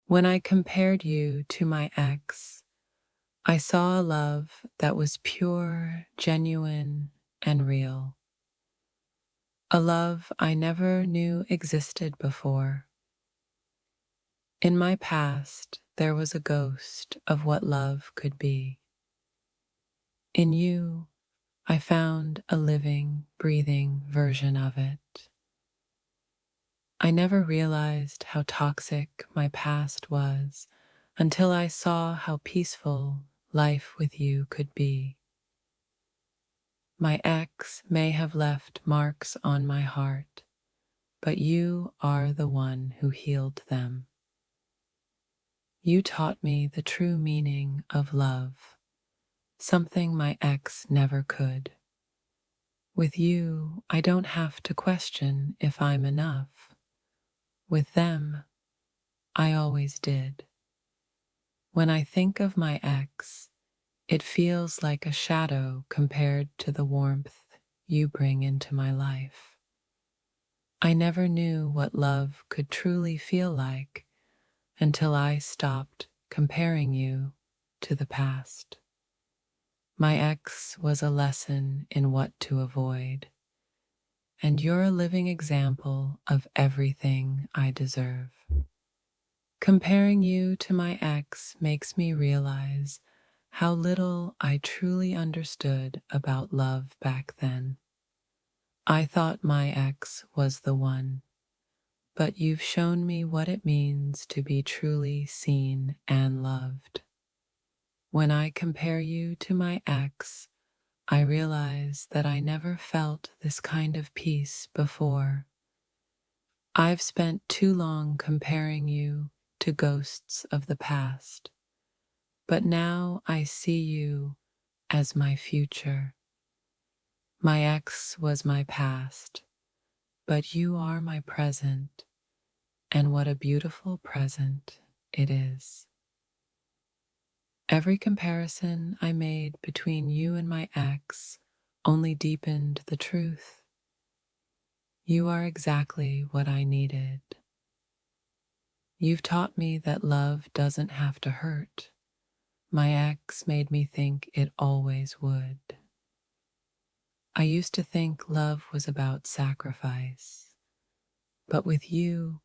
When I compared you to my ex, I saw a love that was pure, genuine, and real. A love I never knew existed before. In my past, there was a ghost of what love could be. In you, I found a living, breathing version of it. I never realized how toxic my past was until I saw how peaceful life with you could be. My ex may have left marks on my heart, but you are the one who healed them. You taught me the true meaning of love, something my ex never could. With you, I don't have to question if I'm enough. With them, I always did. When I think of my ex, it feels like a shadow compared to the warmth you bring into my life. I never knew what love could truly feel like until I stopped comparing you to the past. My ex was a lesson in what to avoid, and you're a living example of everything I deserve. Comparing you to my ex makes me realize how little I truly understood about love back then. I thought my ex was the one, but you've shown me what it means to be truly seen and loved. When I compare you to my ex, I realize that I never felt this kind of peace before. I've spent too long comparing you to ghosts of the past, but now I see you as my future. My ex was my past, but you are my present, and what a beautiful present it is. Every comparison I made between you and my ex only deepened the truth. You are exactly what I needed. You've taught me that love doesn't have to hurt. My ex made me think it always would. I used to think love was about sacrifice, but with you,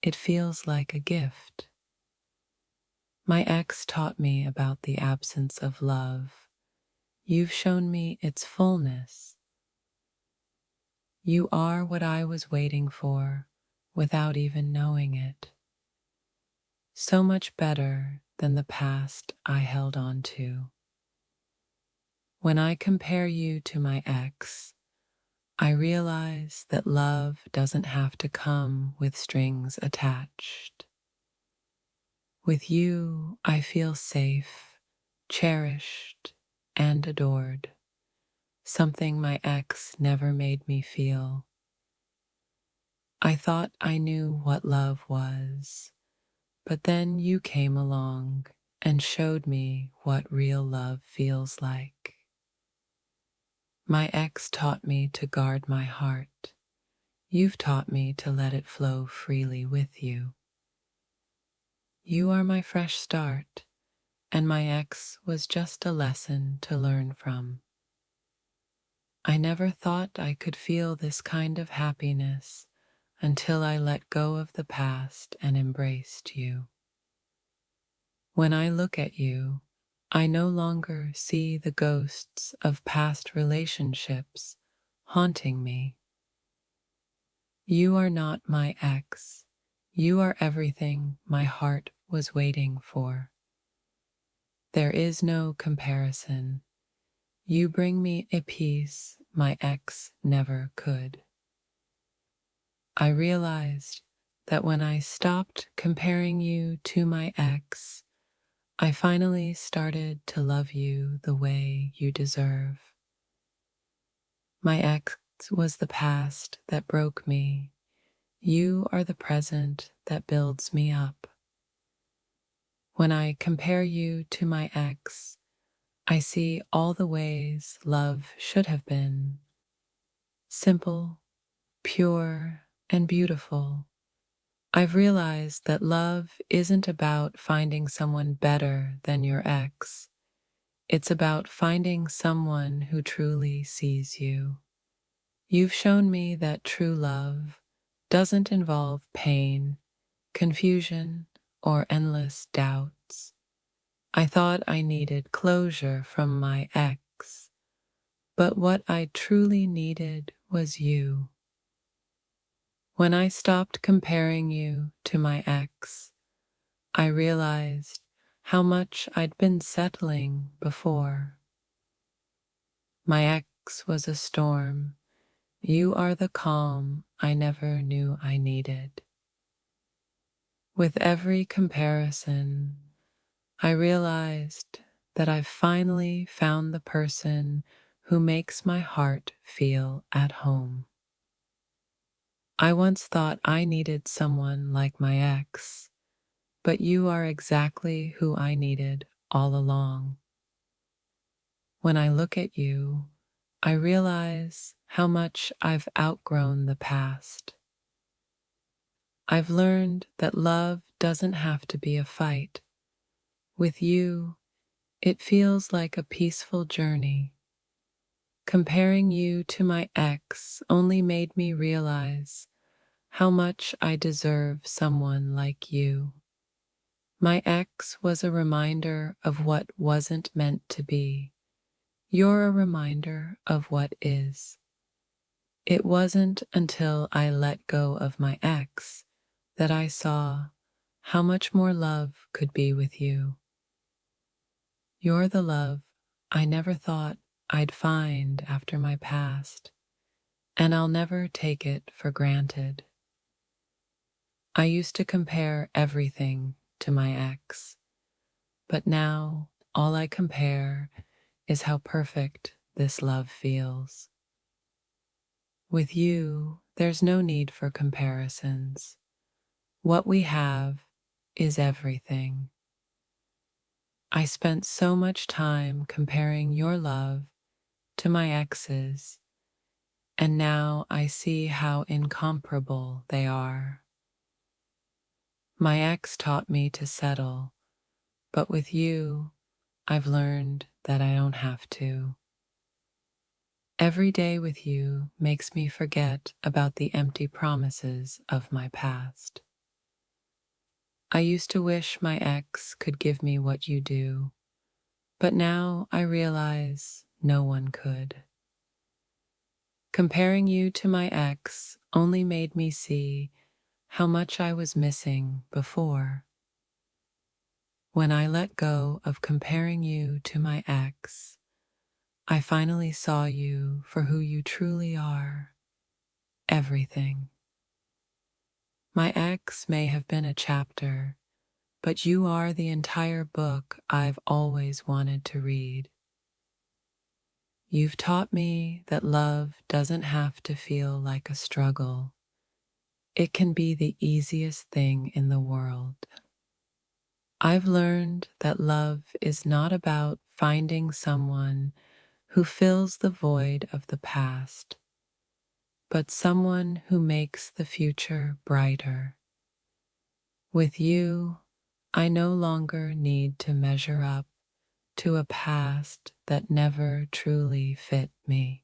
it feels like a gift. My ex taught me about the absence of love. You've shown me its fullness. You are what I was waiting for without even knowing it. So much better than the past I held on to. When I compare you to my ex, I realize that love doesn't have to come with strings attached. With you, I feel safe, cherished, and adored, something my ex never made me feel. I thought I knew what love was, but then you came along and showed me what real love feels like. My ex taught me to guard my heart. You've taught me to let it flow freely with you. You are my fresh start, and my ex was just a lesson to learn from. I never thought I could feel this kind of happiness until I let go of the past and embraced you. When I look at you, I no longer see the ghosts of past relationships haunting me. You are not my ex. You are everything my heart was waiting for. There is no comparison. You bring me a peace my ex never could. I realized that when I stopped comparing you to my ex, I finally started to love you the way you deserve. My ex was the past that broke me. You are the present that builds me up. When I compare you to my ex, I see all the ways love should have been. Simple, pure, and beautiful. I've realized that love isn't about finding someone better than your ex. It's about finding someone who truly sees you. You've shown me that true love doesn't involve pain, confusion, or endless doubts. I thought I needed closure from my ex, but what I truly needed was you. When I stopped comparing you to my ex, I realized how much I'd been settling before. My ex was a storm. You are the calm I never knew I needed. With every comparison, I realized that I've finally found the person who makes my heart feel at home. I once thought I needed someone like my ex, but you are exactly who I needed all along. When I look at you, I realize how much I've outgrown the past. I've learned that love doesn't have to be a fight. With you, it feels like a peaceful journey. Comparing you to my ex only made me realize how much I deserve someone like you. My ex was a reminder of what wasn't meant to be. You're a reminder of what is. It wasn't until I let go of my ex that I saw how much more love could be with you. You're the love I never thought I'd find after my past, and I'll never take it for granted. I used to compare everything to my ex, but now all I compare is how perfect this love feels. With you, there's no need for comparisons. What we have is everything. I spent so much time comparing your love to my ex's, and now I see how incomparable they are. My ex taught me to settle, but with you, I've learned that I don't have to. Every day with you makes me forget about the empty promises of my past. I used to wish my ex could give me what you do, but now I realize no one could. Comparing you to my ex only made me see how much I was missing before. When I let go of comparing you to my ex, I finally saw you for who you truly are, everything. My ex may have been a chapter, but you are the entire book I've always wanted to read. You've taught me that love doesn't have to feel like a struggle. It can be the easiest thing in the world. I've learned that love is not about finding someone who fills the void of the past, but someone who makes the future brighter. With you, I no longer need to measure up to a past that never truly fit me.